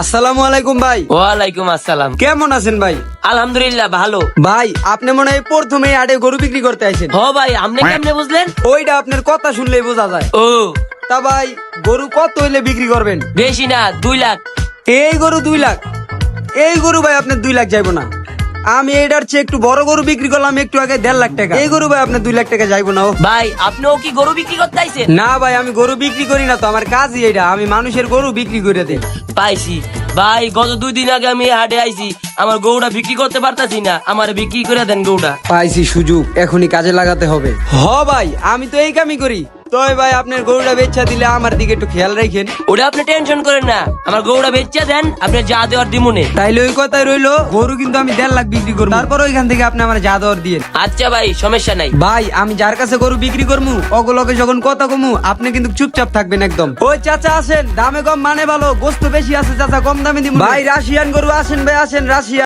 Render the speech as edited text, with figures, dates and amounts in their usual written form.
আসসালামু আলাইকুম ভাই। ওয়ালাইকুম আসসালাম। কেমন আছেন ভাই? আলহামদুলিল্লাহ ভালো। ভাই আপনি মনে হয় প্রথমে আড়ে গরু বিক্রি করতে আইছেন। হ ভাই, আপনি কেমনে বুঝলেন? ওইটা আপনার কথা শুনলেই বোঝা যায়। ও তা ভাই গরু কত হইলে বিক্রি করবেন? বেশি না, 2 লাখ। এই গরু 2 লাখ? এই গরু ভাই আপনার 2 লাখ যাইবো না। আমি এটার চেয়ে একটু বড় গরু বিক্রি করলাম একটু আগে 1.5 লাখ টাকা। এই গরু ভাই আপনার 2 লাখ টাকা যাইবো না। ভাই আপনিও কি গরু বিক্রি করতে আইছেন? না ভাই আমি গরু বিক্রি করি না তো, আমার কাজই এটা। আমি মানুষের গরু বিক্রি করে দেই। পাইছি ভাই, গত 2 দিন আগে আমি হাটে আইছি, আমার গরুটা বিক্রি করতে পারতাছি না, আমার বিক্রি করে দেন গরুটা। পাইছি সুযোগ, এখনই কাজে লাগাতে হবে। হ ভাই আমি তো এই কামই করি। তবে ভাই আপনার গরুটা বেচা দিলে আমার দিকে একটু খেয়াল রাখেন। ওটা আপনি টেনশন করেন না, আমার গরুটা বেচা দেন, আপনি যা দেওয়ার দিমুনে। তাইলে ওই কথাই রইলো, গরু কিন্তু আমি 1.5 লাখ বিক্রি করবো, তারপর ওইখান থেকে আপনি আমার যা দর দিয়ে। আচ্ছা ভাই, সমস্যা নাই। ভাই আমি যার কাছে গরু বিক্রি করবো ওগুলোকে যখন কথা কমু আপনি কিন্তু চুপচাপ থাকবেন একদম। ওই চাচা আসেন, দামে কম মানে ভালো, গোস্ত বেশি আছে চাচা, কম দামে দিব। ভাই রাশিয়ান গরু আসেন, ভাই আসেন রাশিয়ান।